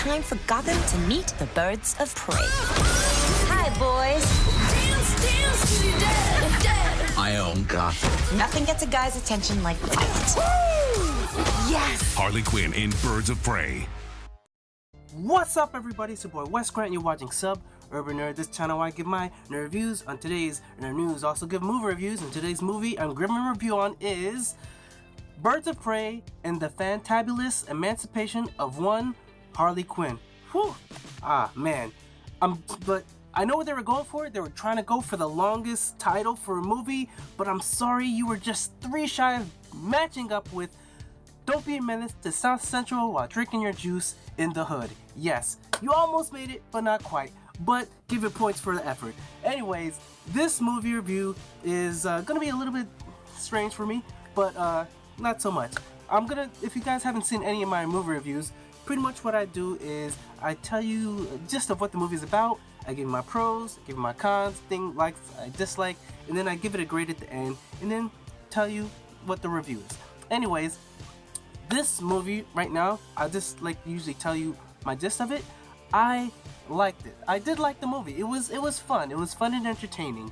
time for Gotham to meet the birds of prey. Hi, boys. I own Gotham. Nothing gets a guy's attention like fight. Yes! Harley Quinn in Birds of Prey. What's up, everybody? It's your boy Wes Grant. You're watching Sub Urban Nerd. This channel I give my nerd reviews. On today's nerd news, also give movie reviews. And today's movie I'm giving a review on is Birds of Prey and the Fantabulous Emancipation of one Harley Quinn. Whew. Ah, man. But I know what they were going for. They were trying to go for the longest title for a movie, but I'm sorry, you were just 3 shy of matching up with Don't Be a Menace to South Central while drinking your juice in the hood. Yes, you almost made it, but not quite. But give it points for the effort. Anyways, this movie review is gonna be a little bit strange for me, but not so much. If you guys haven't seen any of my movie reviews, pretty much what I do is I tell you gist of what the movie is about. I give you my pros, give you my cons, things like I dislike, and then I give it a grade at the end, and then tell you what the review is. Anyways, this movie right now, I just like usually tell you my gist of it. I liked it. I did like the movie. It was fun. It was fun and entertaining.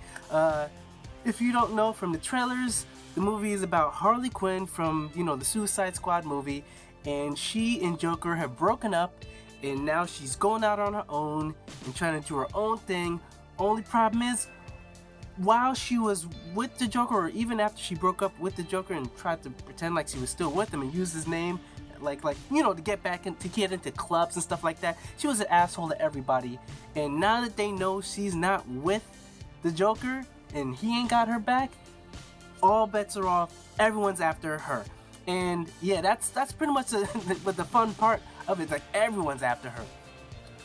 If you don't know from the trailers, the movie is about Harley Quinn from, the Suicide Squad movie, and she and Joker have broken up, and now she's going out on her own and trying to do her own thing. Only problem is, while she was with the Joker, or even after she broke up with the Joker and tried to pretend like she was still with him and use his name, to get into clubs and stuff like that, she was an asshole to everybody. And now that they know she's not with the Joker and he ain't got her back, all bets are off. Everyone's after her. And yeah, that's pretty much the fun part of it. Like, everyone's after her.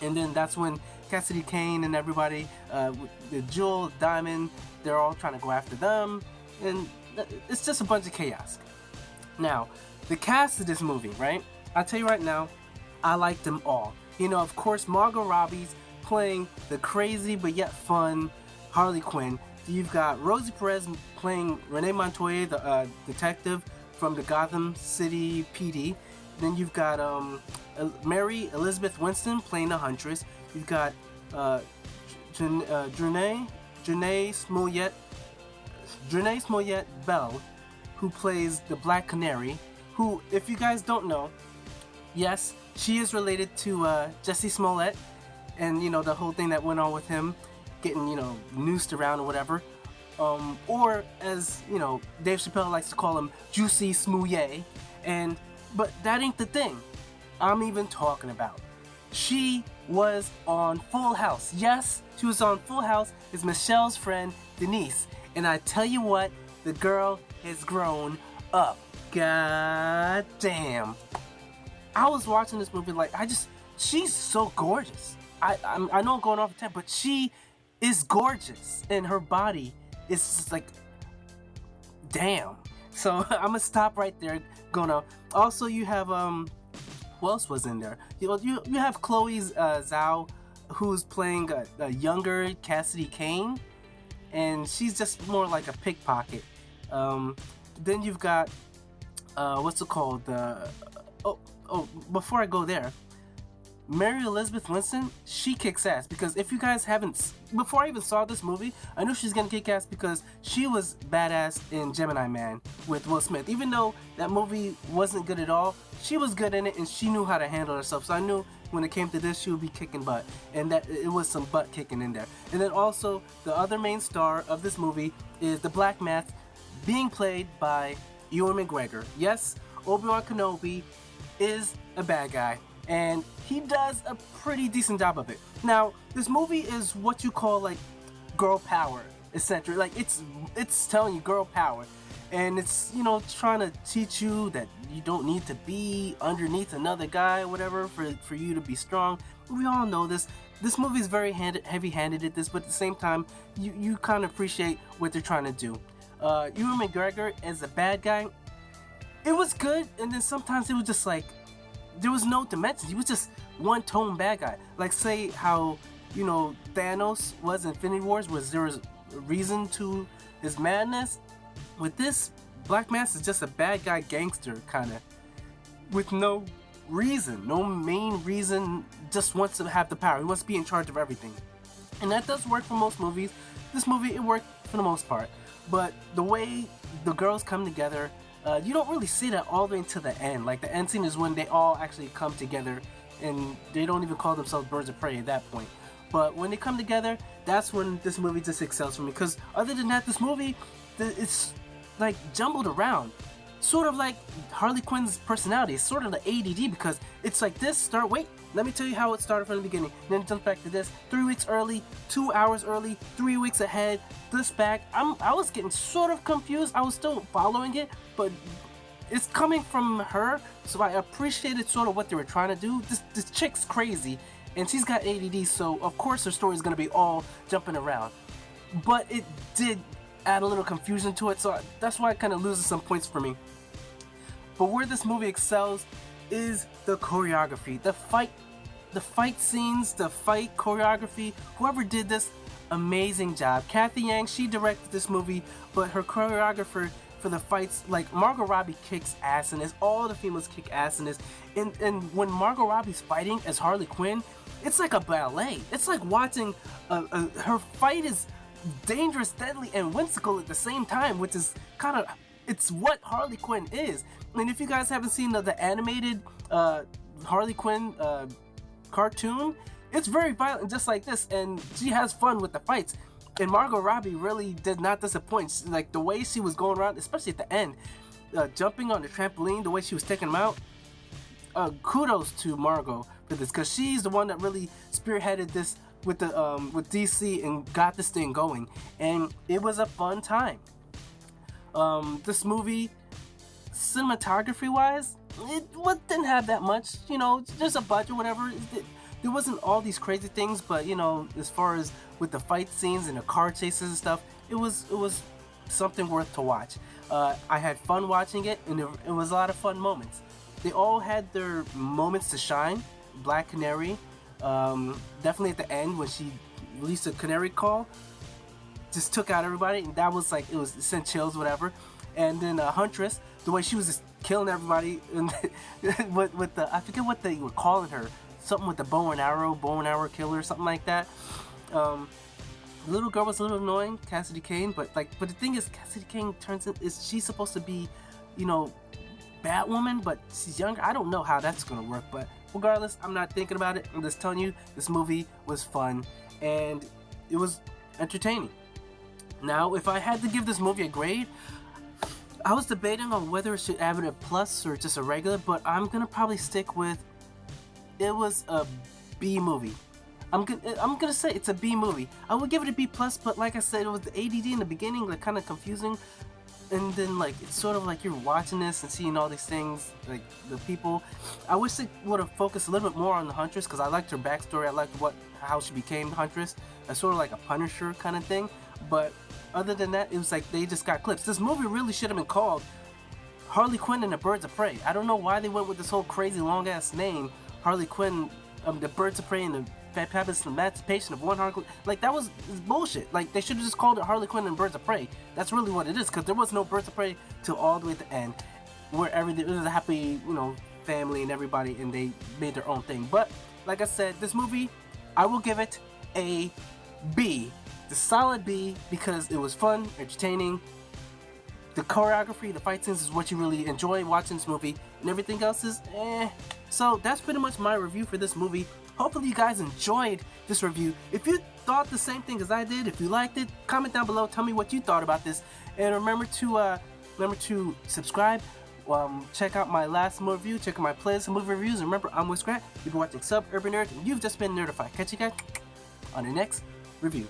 And then that's when Cathy Yan and everybody, the Jewel, Diamond, they're all trying to go after them, and it's just a bunch of chaos. Now, the cast of this movie, right? I'll tell you right now, I like them all. Of course, Margot Robbie's playing the crazy but yet fun Harley Quinn. You've got Rosie Perez playing Renee Montoya, the detective from the Gotham City PD. Then you've got Mary Elizabeth Winston playing the Huntress. You've got Janae Smollett Bell, who plays the Black Canary, who, if you guys don't know, yes, she is related to Jussie Smollett, and the whole thing that went on with him getting noosed around or whatever, or as Dave Chappelle likes to call him, Juicy Smouye. But that ain't the thing I'm even talking about. She was on Full House. Yes, she was on Full House as Michelle's friend, Denise. And I tell you what, the girl has grown up. God damn. I was watching this movie she's so gorgeous. I know I'm going off the 10, but she is gorgeous. And her body is just like, damn. So I'm gonna stop right there. Also, you have who else was in there? You have Chloe Zhao, who's playing a younger Cathy Yan, and she's just more like a pickpocket. Then you've got what's it called? Before I go there, Mary Elizabeth Winston, she kicks ass, because if you guys haven't, before I even saw this movie, I knew she's gonna kick ass because she was badass in Gemini Man with Will Smith. Even though that movie wasn't good at all, she was good in it and she knew how to handle herself. So I knew when it came to this, she would be kicking butt, and that it was some butt kicking in there. And then also, the other main star of this movie is the Black Mask, being played by Ewan McGregor. Yes, Obi-Wan Kenobi is a bad guy, and he does a pretty decent job of it. Now, this movie is what you call like girl power, essentially. Like, it's telling you girl power, and it's trying to teach you that you don't need to be underneath another guy or whatever for you to be strong. We all know this. This movie is very heavy-handed at this, but at the same time, you kind of appreciate what they're trying to do. Ewan McGregor as a bad guy, it was good, and then sometimes it was just like, there was no dimensions. He was just one-tone bad guy. Like, say how, Thanos was in Infinity Wars, there was a reason to his madness. With this, Black Mask is just a bad guy gangster, kind of, with no reason, no main reason, just wants to have the power. He wants to be in charge of everything. And that does work for most movies. This movie, it worked for the most part. But the way the girls come together, you don't really see that all the way until the end. Like, the end scene is when they all actually come together, and they don't even call themselves birds of prey at that point. But when they come together, that's when this movie just excels for me. Because other than that, this movie, it's like jumbled around. Sort of like Harley Quinn's personality. It's sort of the ADD, because it's like this, wait, let me tell you how it started from the beginning. Then it jumps back to this, 3 weeks early, 2 hours early, 3 weeks ahead, this back. I was getting sort of confused. I was still following it, but it's coming from her, so I appreciated sort of what they were trying to do. This chick's crazy, and she's got ADD, so of course her story is going to be all jumping around. But it did add a little confusion to it, so that's why it kind of loses some points for me. But where this movie excels is the choreography, the fight scenes, the fight choreography. Whoever did this, amazing job. Cathy Yan, she directed this movie, but her choreographer for the fights, like Margot Robbie kicks ass in this. All the females kick ass in this. And when Margot Robbie's fighting as Harley Quinn, it's like a ballet. It's like watching her fight is dangerous, deadly, and whimsical at the same time, which is kind of, it's what Harley Quinn is. And if you guys haven't seen the animated Harley Quinn cartoon, it's very violent, just like this, and she has fun with the fights. And Margot Robbie really did not disappoint. Like, the way she was going around, especially at the end, jumping on the trampoline, the way she was taking them out, kudos to Margot for this, because she's the one that really spearheaded this with DC and got this thing going, and it was a fun time. This movie, cinematography wise, it didn't have that much, you know, just a budget, whatever. There wasn't all these crazy things, but you know, as far as with the fight scenes and the car chases and stuff, it was something worth to watch. I had fun watching it, and it was a lot of fun moments. They all had their moments to shine. Black Canary, definitely at the end when she released a canary call, just took out everybody, and that was like, it sent chills, whatever. And then Huntress, the way she was just killing everybody, and with the, I forget what they were calling her, something with the bow and arrow killer, something like that. The little girl was a little annoying, Cassidy Kane, but the thing is, Cassidy Kane she's supposed to be, you know, Batwoman, but she's younger. I don't know how that's gonna work, but regardless, I'm not thinking about it. I'm just telling you, this movie was fun and it was entertaining. Now, if I had to give this movie a grade, I was debating on whether it should have it a plus or just a regular, but I'm gonna probably stick with, it was a B movie. I'm gonna say it's a B movie. I would give it a B plus, but like I said, it was the ADD in the beginning, like kind of confusing, and then like it's sort of like you're watching this and seeing all these things, like the people. I wish it would have focused a little bit more on the Huntress, because I liked her backstory. I liked how she became Huntress, as sort of like a Punisher kind of thing. But other than that, it was like they just got clips. This movie really should have been called Harley Quinn and the Birds of Prey. I don't know why they went with this whole crazy long ass name, Harley Quinn, the Birds of Prey and the Fantabulous Emancipation of one Harley Quinn. Like, that was bullshit. Like, they should have just called it Harley Quinn and Birds of Prey. That's really what it is, because there was no Birds of Prey till all the way at the end, where it was a happy, you know, family and everybody, and they made their own thing. But like I said, this movie, I will give it a B. The solid B, because it was fun, entertaining. The choreography, the fight scenes is what you really enjoy watching this movie, and everything else is eh. So that's pretty much my review for this movie. Hopefully you guys enjoyed this review. If you thought the same thing as I did, if you liked it, comment down below, tell me what you thought about this, and remember to subscribe. Check out my last movie review, check out my playlist of movie reviews, and remember, I'm Grant. You've been watching Urban Nerd, and you've just been nerdified. Catch you guys on the next review.